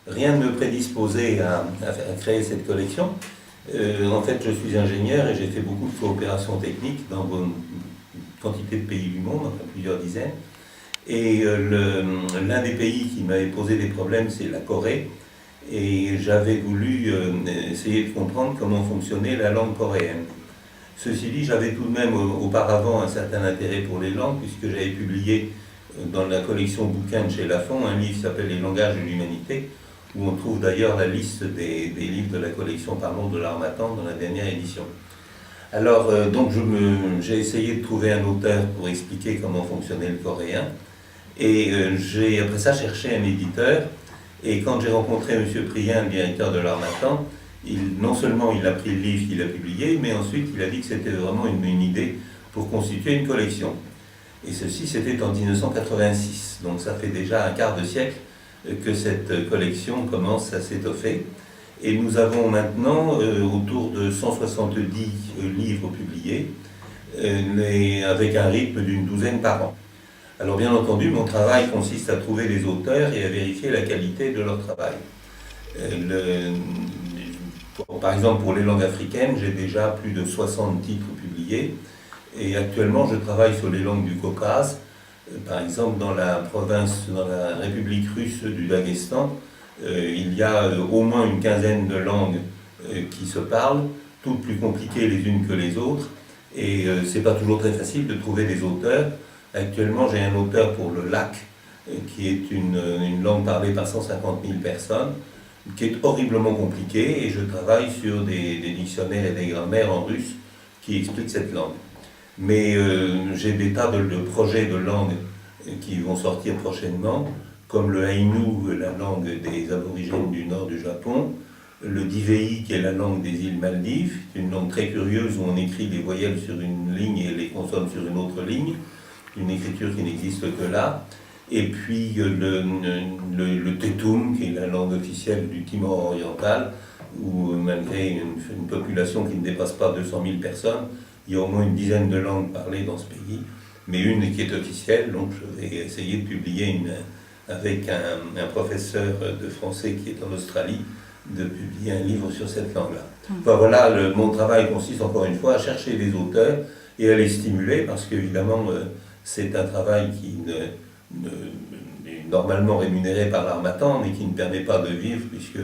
rien ne me prédisposait à créer cette collection. En fait, je suis ingénieur et j'ai fait beaucoup de coopération technique dans une quantité de pays du monde, enfin plusieurs dizaines. Et l'un des pays qui m'avait posé des problèmes, c'est la Corée. Et j'avais voulu essayer de comprendre comment fonctionnait la langue coréenne. Ceci dit, j'avais tout de même auparavant un certain intérêt pour les langues, puisque j'avais publié dans la collection bouquins de chez Lafon un livre qui s'appelle Les langages de l'humanité, où on trouve d'ailleurs la liste des livres de la collection Parlons de l'Harmattan dans la dernière édition. Alors, donc j'ai essayé de trouver un auteur pour expliquer comment fonctionnait le coréen, et j'ai après ça cherché un éditeur, et quand j'ai rencontré M. Prien, le directeur de l'Harmattan, non seulement il a pris le livre qu'il a publié, mais ensuite il a dit que c'était vraiment une idée pour constituer une collection. Et ceci, c'était en 1986, donc ça fait déjà un quart de siècle que cette collection commence à s'étoffer. Et nous avons maintenant autour de 170 livres publiés, avec un rythme d'une douzaine par an. Alors bien entendu, mon travail consiste à trouver les auteurs et à vérifier la qualité de leur travail. Par exemple, pour les langues africaines, j'ai déjà plus de 60 titres publiés, et actuellement je travaille sur les langues du Caucase. Par exemple, dans la République russe du Daghestan, il y a au moins une quinzaine de langues qui se parlent, toutes plus compliquées les unes que les autres, et c'est pas toujours très facile de trouver des auteurs. Actuellement, j'ai un auteur pour le lak, qui est une langue parlée par 150 000 personnes, qui est horriblement compliquée, et je travaille sur des dictionnaires et des grammaires en russe qui expliquent cette langue. Mais j'ai des tas de projets de langues qui vont sortir prochainement, comme le Ainu, la langue des aborigènes du nord du Japon, le Divéi, qui est la langue des îles Maldives, c'est une langue très curieuse où on écrit les voyelles sur une ligne et les consonnes sur une autre ligne, une écriture qui n'existe que là. Et puis le Tetum, qui est la langue officielle du Timor oriental, où malgré une population qui ne dépasse pas 200 000 personnes, il y a au moins une dizaine de langues parlées dans ce pays, mais une qui est officielle, donc je vais essayer de publier avec un professeur de français qui est en Australie, de publier un livre sur cette langue-là. Enfin voilà, mon travail consiste encore une fois à chercher des auteurs et à les stimuler, parce qu'évidemment c'est un travail qui est normalement rémunéré par l'Harmattan, mais qui ne permet pas de vivre, puisque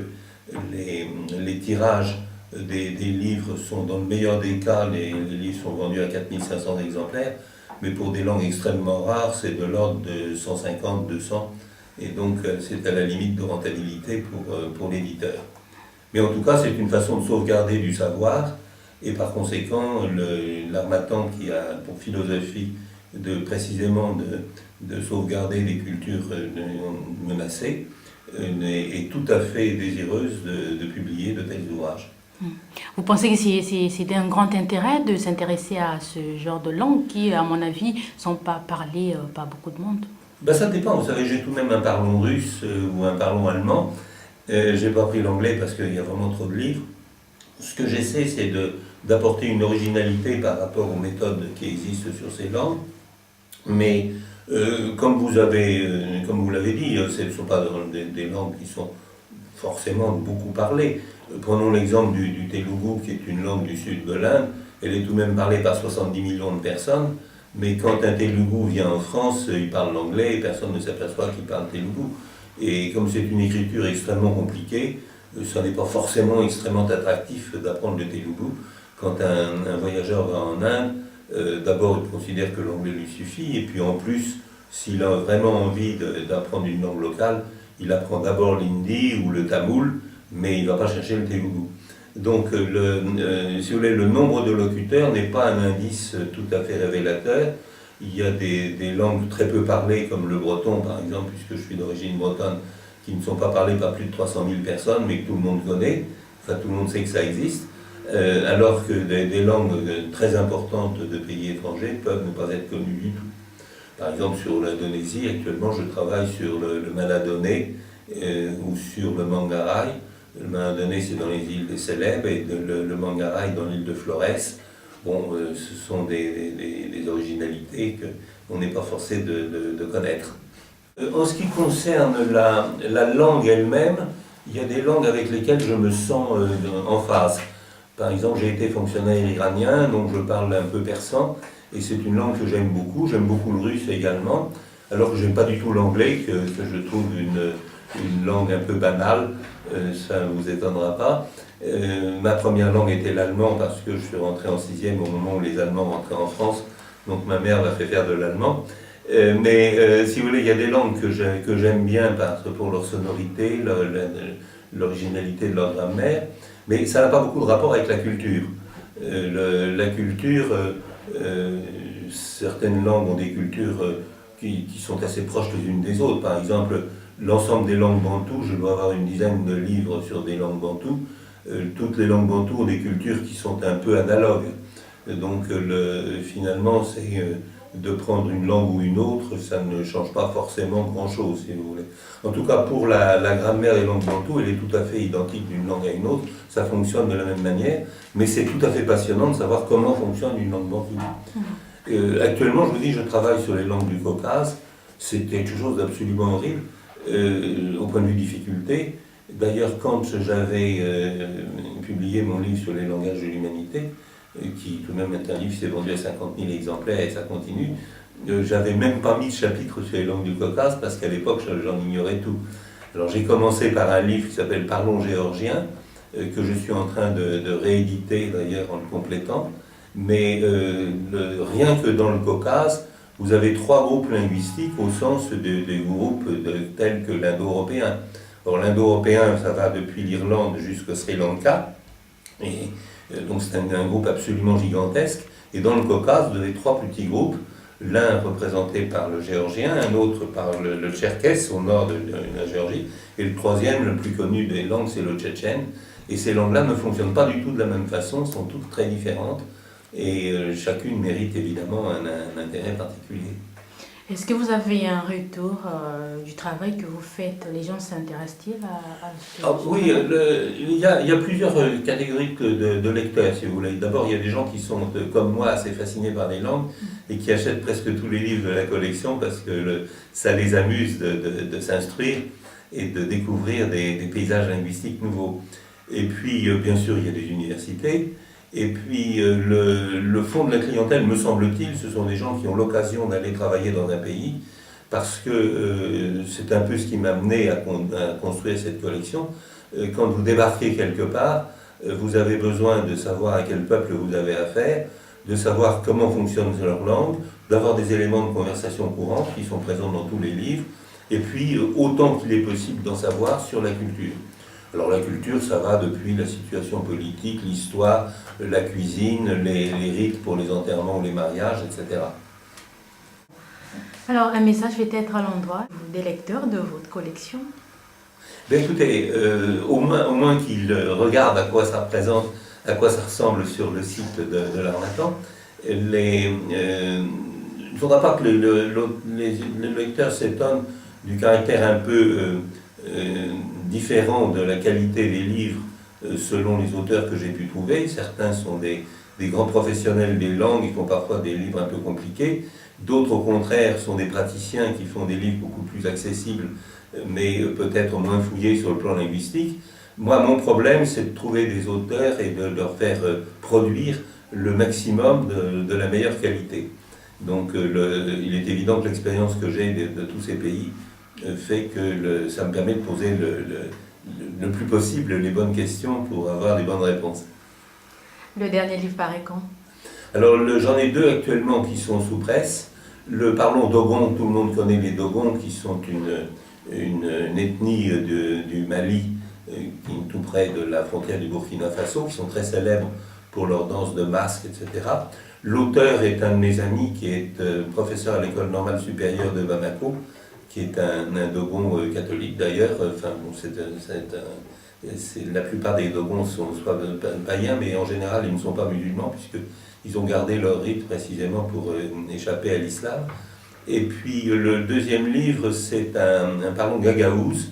les tirages des livres sont, dans le meilleur des cas, les livres sont vendus à 4500 exemplaires, mais pour des langues extrêmement rares, c'est de l'ordre de 150, 200, et donc c'est à la limite de rentabilité pour l'éditeur. Mais en tout cas, c'est une façon de sauvegarder du savoir, et par conséquent, l'Harmattan, qui a pour philosophie précisément de sauvegarder des cultures menacées, est tout à fait désireuse de publier de tels ouvrages. Vous pensez que c'est un grand intérêt de s'intéresser à ce genre de langues qui, à mon avis, ne sont pas parlées par beaucoup de monde? Ben, ça dépend, vous savez, j'ai tout de même un parlon russe ou un parlon allemand. J'ai pas pris l'anglais parce qu'il y a vraiment trop de livres. Ce que j'essaie, c'est d'apporter une originalité par rapport aux méthodes qui existent sur ces langues. Mais comme vous l'avez dit, ce ne sont pas des langues qui sont forcément beaucoup parlées. Prenons l'exemple du Telugu, qui est une langue du sud de l'Inde. Elle est tout de même parlée par 70 millions de personnes, mais quand un Telugu vient en France, il parle l'anglais et personne ne s'aperçoit qu'il parle Telugu. Et comme c'est une écriture extrêmement compliquée, ça n'est pas forcément extrêmement attractif d'apprendre le Telugu. Quand un voyageur va en Inde, d'abord il considère que l'anglais lui suffit, et puis en plus, s'il a vraiment envie d'apprendre une langue locale, il apprend d'abord l'hindi ou le tamoul, mais il ne va pas chercher le Telugu. Donc, si vous voulez, le nombre de locuteurs n'est pas un indice tout à fait révélateur. Il y a des langues très peu parlées, comme le breton par exemple, puisque je suis d'origine bretonne, qui ne sont pas parlées par plus de 300 000 personnes, mais que tout le monde connaît, enfin tout le monde sait que ça existe, alors que des langues très importantes de pays étrangers peuvent ne pas être connues du tout. Par exemple, sur l'Indonésie, actuellement, je travaille sur le Manadonais ou sur le Manggarai. Le Manadonais, c'est dans les îles des Célèbes, et le Manggarai dans l'île de Flores. Bon, ce sont des originalités qu'on n'est pas forcé de connaître. En ce qui concerne la langue elle-même, Il y a des langues avec lesquelles je me sens en phase. Par exemple, j'ai été fonctionnaire iranien, donc je parle un peu persan, et c'est une langue que j'aime beaucoup. J'aime beaucoup le russe également, alors que j'aime pas du tout l'anglais, que je trouve une langue un peu banale, ça ne vous étonnera pas. Ma première langue était l'allemand, parce que je suis rentré en 6e au moment où les Allemands rentraient en France, donc ma mère m'a fait faire de l'allemand. Si vous voulez, il y a des langues que j'aime bien pour leur sonorité, l'originalité de leur grammaire, mais ça n'a pas beaucoup de rapport avec la culture. La culture, certaines langues ont des cultures qui sont assez proches les unes des autres. Par exemple, l'ensemble des langues bantoues, je dois avoir une dizaine de livres sur des langues bantoues. Toutes les langues bantoues ont des cultures qui sont un peu analogues. Donc finalement, c'est de prendre une langue ou une autre, ça ne change pas forcément grand-chose, si vous voulez. En tout cas, pour la grammaire des langues bantoues, elle est tout à fait identique d'une langue à une autre, ça fonctionne de la même manière, mais c'est tout à fait passionnant de savoir comment fonctionne une langue bantoue. Actuellement, je vous dis, je travaille sur les langues du Caucase, c'était quelque chose d'absolument horrible, au point de vue difficulté. D'ailleurs, quand j'avais publié mon livre sur les langages de l'humanité, qui tout de même est un livre qui s'est vendu à 50 000 exemplaires et ça continue, j'avais même pas mis de chapitre sur les langues du Caucase parce qu'à l'époque j'en ignorais tout. Alors j'ai commencé par un livre qui s'appelle Parlons géorgien, que je suis en train de rééditer d'ailleurs en le complétant, mais rien que dans le Caucase, vous avez 3 groupes linguistiques au sens des groupes tels que l'indo-européen. Or l'indo-européen, ça va depuis l'Irlande jusqu'au Sri Lanka, et donc c'est un groupe absolument gigantesque. Et dans le Caucase, vous avez 3 petits groupes, l'un représenté par le géorgien, un autre par le tcherkesse au nord de la Géorgie, et le troisième, le plus connu des langues, c'est le tchétchène. Et ces langues-là ne fonctionnent pas du tout de la même façon, sont toutes très différentes, et chacune mérite évidemment un intérêt particulier. Est-ce que vous avez un retour du travail que vous faites? Les gens s'intéressent-ils à ce Oui, il y a plusieurs catégories de lecteurs, si vous voulez. D'abord, il y a des gens qui sont, comme moi, assez fascinés par les langues et qui achètent presque tous les livres de la collection parce que ça les amuse de s'instruire et de découvrir des paysages linguistiques nouveaux. Et puis, bien sûr, il y a des universités. Et puis, le fond de la clientèle, me semble-t-il, ce sont des gens qui ont l'occasion d'aller travailler dans un pays, parce que c'est un peu ce qui m'a amené à construire cette collection. Quand vous débarquez quelque part, vous avez besoin de savoir à quel peuple vous avez affaire, de savoir comment fonctionne leur langue, d'avoir des éléments de conversation courante qui sont présents dans tous les livres, et puis autant qu'il est possible d'en savoir sur la culture. Alors la culture, ça va depuis la situation politique, l'histoire, la cuisine, les rites pour les enterrements ou les mariages, etc. Alors, un message peut-être à l'endroit des lecteurs de votre collection? Ben écoutez, au moins qu'ils regardent à quoi ça représente, à quoi ça ressemble sur le site de l'Harmattan. Il ne faudra pas que les lecteurs s'étonnent du caractère un peu différent de la qualité des livres selon les auteurs que j'ai pu trouver. Certains sont des grands professionnels des langues, ils font parfois des livres un peu compliqués. D'autres, au contraire, sont des praticiens qui font des livres beaucoup plus accessibles, mais peut-être moins fouillés sur le plan linguistique. Moi, mon problème, c'est de trouver des auteurs et de leur faire produire le maximum de la meilleure qualité. Donc, il est évident que l'expérience que j'ai de tous ces pays fait que ça me permet de poser le plus possible les bonnes questions pour avoir les bonnes réponses. Le dernier livre paraît quand? Alors j'en ai 2 actuellement qui sont sous presse. Le Parlons Dogon, tout le monde connaît les Dogons qui sont une ethnie du Mali, qui est tout près de la frontière du Burkina Faso, qui sont très célèbres pour leur danse de masque, etc. L'auteur est un de mes amis qui est professeur à l'école normale supérieure de Bamako, qui est un Dogon catholique d'ailleurs. Enfin, bon, la plupart des Dogons sont soit païens, mais en général ils ne sont pas musulmans, puisqu'ils ont gardé leur rite précisément pour échapper à l'islam. Et puis le deuxième livre, c'est un Parlons Gagaouz.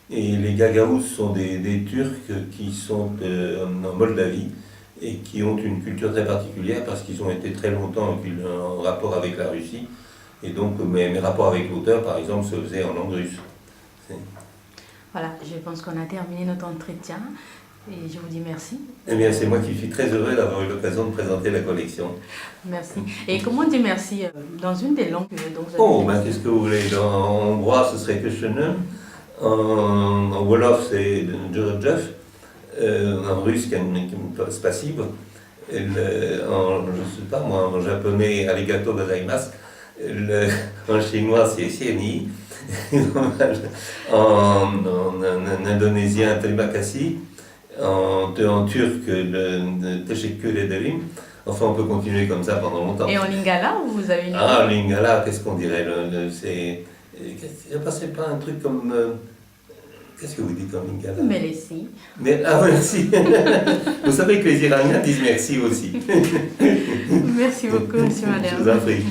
Et les Gagaouz sont des Turcs qui sont en Moldavie et qui ont une culture très particulière parce qu'ils ont été très longtemps en rapport avec la Russie. Et donc mes rapports avec l'auteur, par exemple, se faisaient en langue russe. Voilà, je pense qu'on a terminé notre entretien et je vous dis merci. Eh bien, c'est moi qui suis très heureux d'avoir eu l'occasion de présenter la collection. Merci. Et comment dire merci dans une des langues dont vous avez Oh, fait ben qu'est-ce que vous voulez? En hongrois, ce serait Köszönöm. En wolof, c'est Jërëjëf. En russe, Spasibo. Je sais pas moi, en japonais, Arigato gozaimasu. En chinois, c'est Sieni. en indonésien, Terima kasih. En turc, Teşekkür ederim. Enfin, on peut continuer comme ça pendant longtemps. Et en lingala, vous avez une... Ah, lingala, qu'est-ce qu'on dirait c'est pas un truc comme... qu'est-ce que vous dites en lingala? Merci. Ah, merci. Vous savez que les Iraniens disent merci aussi. Merci beaucoup, monsieur Madère. Je vous en prie.